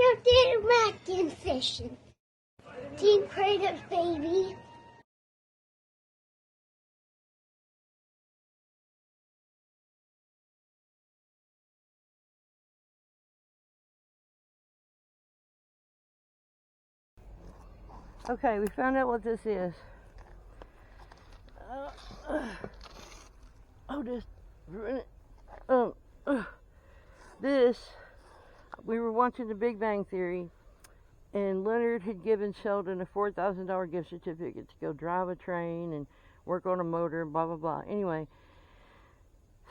out there magnetfishing. Team Kratos, baby. Okay, we found out what this is. This, we were watching The Big Bang Theory, and Leonard had given Sheldon a $4,000 gift certificate to go drive a train and work on a motor, blah, blah, blah. Anyway,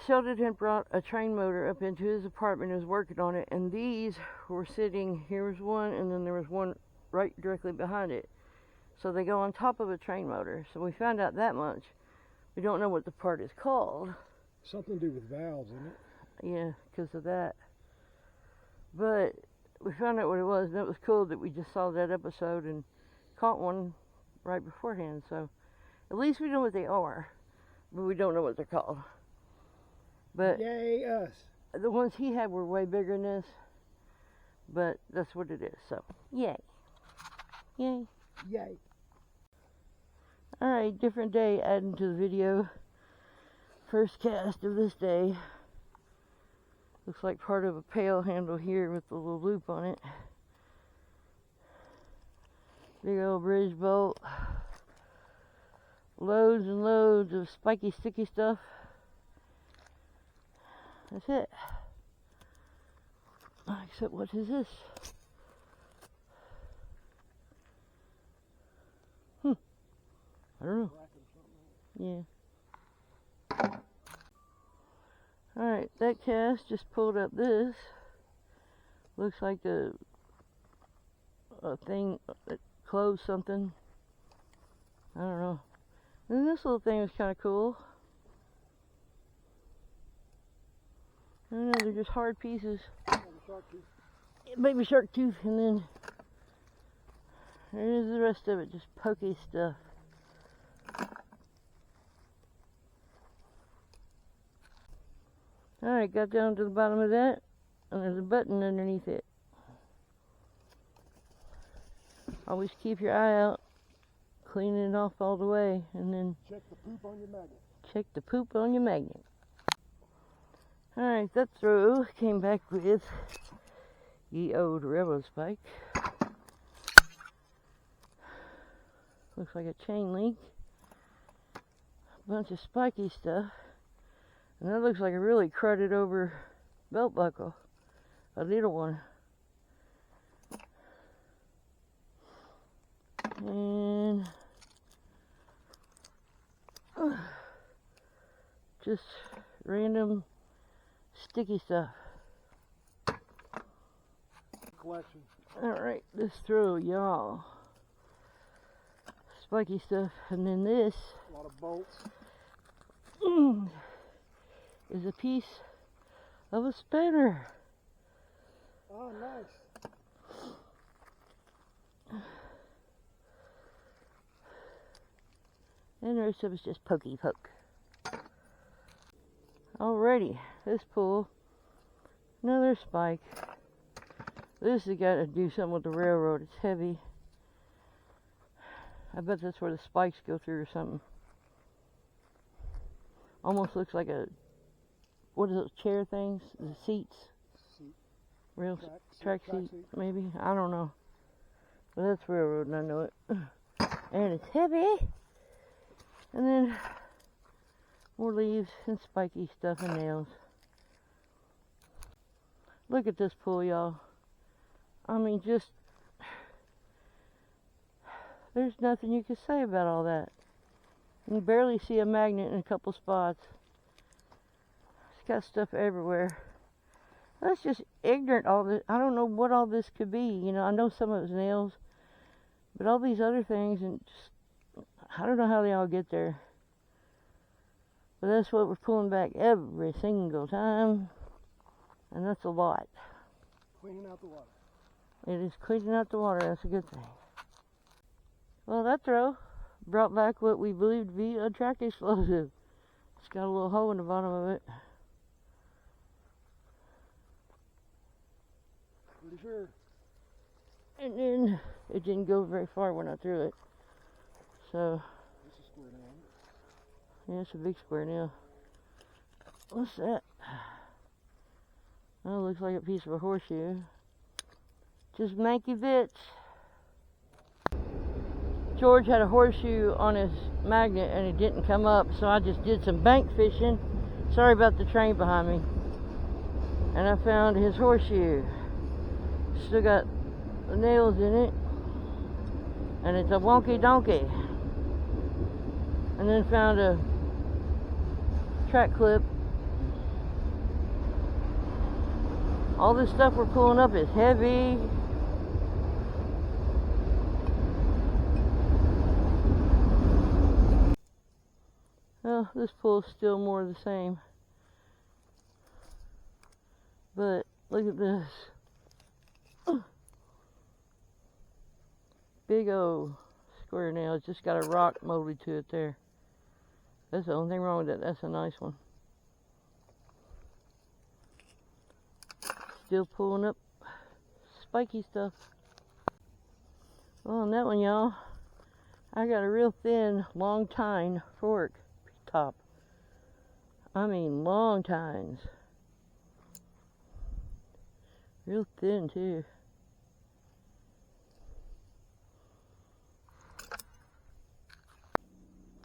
Sheldon had brought a train motor up into his apartment and was working on it, and these were sitting, here was one, and then there was one right directly behind it. So they go on top of a train motor. So we found out that much. We don't know what the part is called. Something to do with valves, isn't it? Yeah, because of that. But we found out what it was, and it was cool that we just saw that episode and caught one right beforehand. So at least we know what they are, but we don't know what they're called. But yay us! The ones he had were way bigger than this, but that's what it is. So yay, yay, yay! All right, different day adding to the video. First cast of this day. Looks like part of a pail handle here with the little loop on it. Big old bridge bolt. Loads and loads of spiky, sticky stuff. That's it. Except what is this? I don't know. Yeah. Alright, that cast just pulled up this. Looks like a thing that closed something. I don't know. And this little thing was kind of cool. I don't know, they're just hard pieces. Baby shark tooth, and then there's the rest of it, just pokey stuff. Alright, got down to the bottom of that, and there's a button underneath it. Always keep your eye out, cleaning it off all the way, and then check the poop on your magnet. Check the poop on your magnet. Alright, that throw came back with ye old railroad spike. Looks like a chain link. A bunch of spiky stuff. And that looks like a really crudted over belt buckle. A little one. And just random sticky stuff. Collection. Alright, this throw, y'all. Spiky stuff. And then this. A lot of bolts. Is a piece of a spanner. Oh, nice. And the rest of it's just pokey poke. Alrighty, this pull, another spike. This has got to do something with the railroad. It's heavy. I bet that's where the spikes go through or something. Almost looks like a, what is those chair things? The seats? Seat. Rail track seat, maybe? I don't know. But that's railroad and I know it. And it's heavy. And then more leaves and spiky stuff and nails. Look at this pull, y'all. I mean, just, there's nothing you can say about all that. You can barely see a magnet in a couple spots. It's got stuff everywhere. That's just ignorant, all this. I don't know what all this could be. You know, I know some of it's nails, but all these other things, and just, I don't know how they all get there. But that's what we're pulling back every single time, and that's a lot. Cleaning out the water. It is cleaning out the water. That's a good thing. Well, that throw brought back what we believe to be a track explosive. It's got a little hole in the bottom of it. Pretty sure. And then it didn't go very far when I threw it. So, This is square down. yeah, it's a big square now. What's that? Oh, it looks like a piece of a horseshoe. Just manky bits. George had a horseshoe on his magnet and it didn't come up, so I just did some bank fishing. Sorry about the train behind me. And I found his horseshoe. Still got the nails in it. And it's a wonky donkey. And then found a track clip. All this stuff we're pulling up is heavy. Well, this pull is still more of the same. But look at this. Big old square nail. It's just got a rock molded to it there. That's the only thing wrong with it. That's a nice one. Still pulling up spiky stuff. Well, on that one, y'all, I got a real thin, long tine fork top. I mean, long tines. Real thin, too.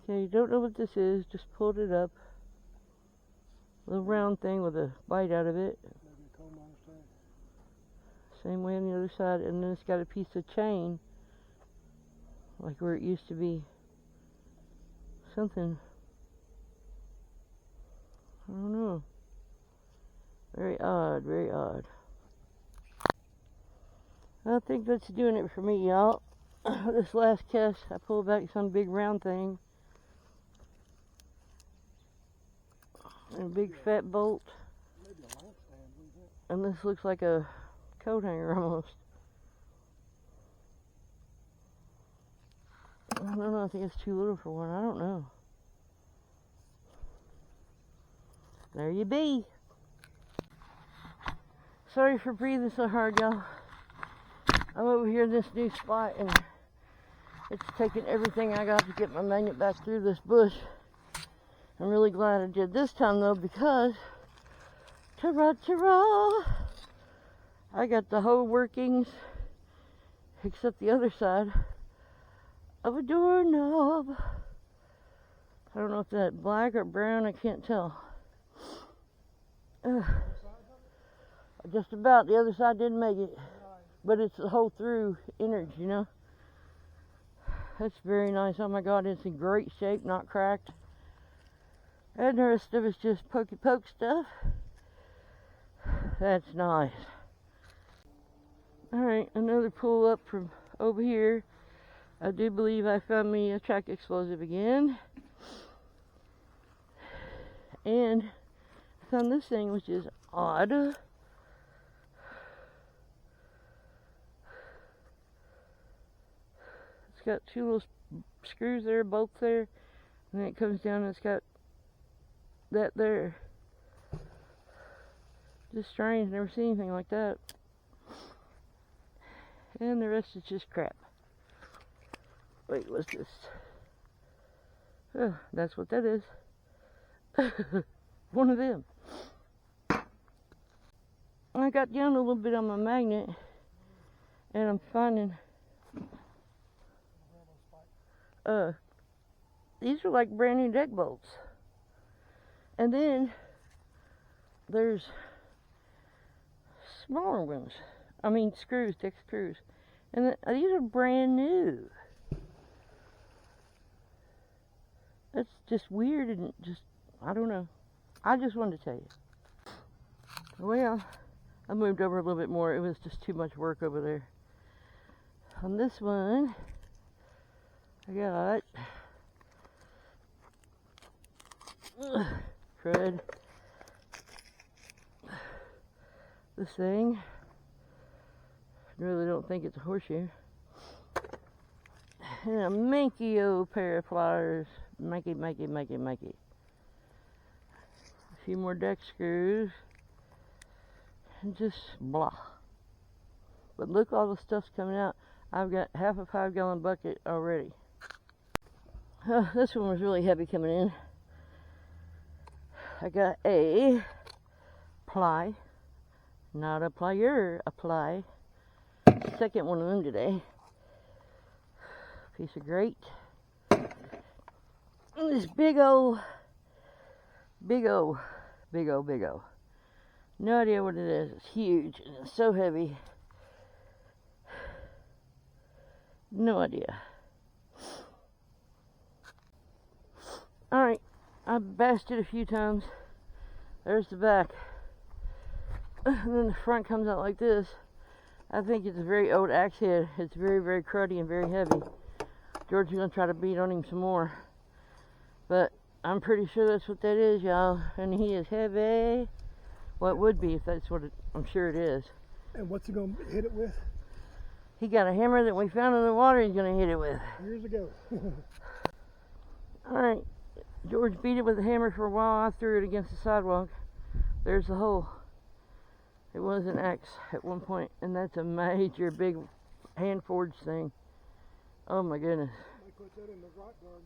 Okay, you don't know what this is, just pulled it up. Little round thing with a bite out of it. Maybe a coal miner's tag. Same way on the other side, and then it's got a piece of chain, like where it used to be. Something. I don't know. Very odd, very odd. I think that's doing it for me, y'all. This last cast, I pulled back some big round thing. And a big fat bolt. Maybe a lamp stand. What is that? And this looks like a coat hanger almost. I don't know, I think it's too little for one. I don't know. There you be. Sorry for breathing so hard, y'all. I'm over here in this new spot and it's taking everything I got to get my magnet back through this bush. I'm really glad I did this time though, because ta-ra, I got the whole workings except the other side of a doorknob. I don't know if that's black or brown, I can't tell. Just about. The other side didn't make it, but it's the whole through innards, you know. That's very nice. Oh my God, it's in great shape, not cracked. And the rest of it's just pokey poke stuff. That's nice. Alright, another pull up from over here. I do believe I found me a track explosive again. And I found this thing, which is odd. It's got two little screws there, bolts there, and then it comes down and it's got that there. Just strange, never seen anything like that. And the rest is just crap. Wait, what's this? Oh, that's what that is. One of them. I got down a little bit on my magnet and I'm finding these are like brand new deck bolts. And then there's smaller ones. I mean screws, deck screws. And these are brand new. That's just weird and just, I don't know. I just wanted to tell you. Well, I moved over a little bit more. It was just too much work over there. On this one, I got crud. This thing. I really don't think it's a horseshoe. And a manky old pair of pliers. Manky. A few more deck screws. And just blah. But look, all the stuff's coming out. I've got half a 5-gallon bucket already. This one was really heavy coming in. I got a ply, not a plier, a ply. Second one of them today. Piece of grate. And this big O. No idea what it is. It's huge and it's so heavy. No idea. Alright, I bashed it a few times. There's the back. And then the front comes out like this. I think it's a very old axe head. It's very, very cruddy and very heavy. George is going to try to beat on him some more. But I'm pretty sure that's what that is, y'all. And he is heavy. Well, it would be if that's what I'm sure it is. And what's he going to hit it with? He got a hammer that we found in the water he's going to hit it with. Years ago. Alright. George beat it with a hammer for a while. I threw it against the sidewalk. There's the hole. It was an axe at one point, and that's a major big hand forged thing. Oh my goodness. They put that in the rock garden.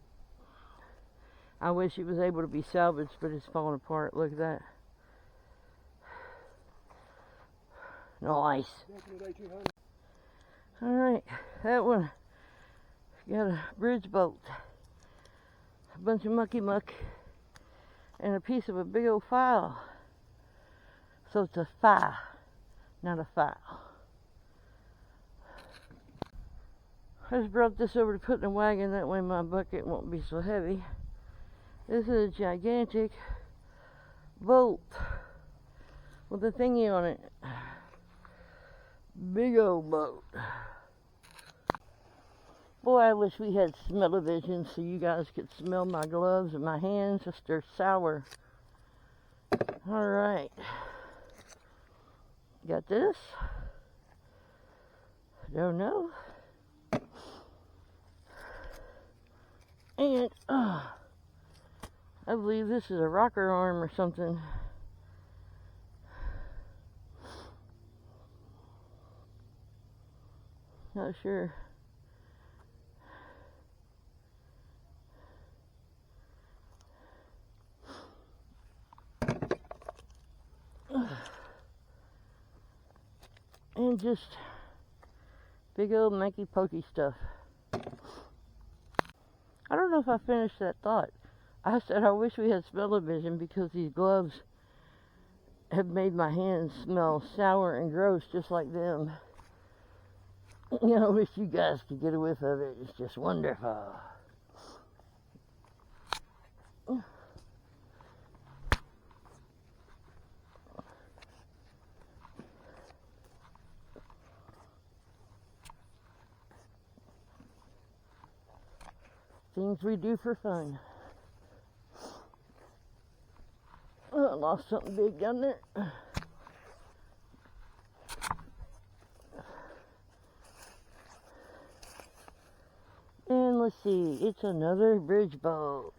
I wish it was able to be salvaged, but it's falling apart. Look at that. Nice. Definitely 1800. Alright, that one got a bridge bolt, a bunch of mucky muck, and a piece of a big old file. So it's a file, not a file. I just brought this over to put in the wagon, that way my bucket won't be so heavy. This is a gigantic bolt with a thingy on it. Big old boat. Boy, I wish we had smell-o-vision so you guys could smell my gloves and my hands, just they're sour. Alright. Got this. Don't know. And, I believe this is a rocker arm or something. Not sure. And just big old manky pokey stuff. I don't know if I finished that thought. I said I wish we had smell-o-vision because these gloves have made my hands smell sour and gross just like them. You know, I wish you guys could get a whiff of it. It's just wonderful. Things we do for fun. Oh, I lost something big down there. And let's see, it's another bridge boat.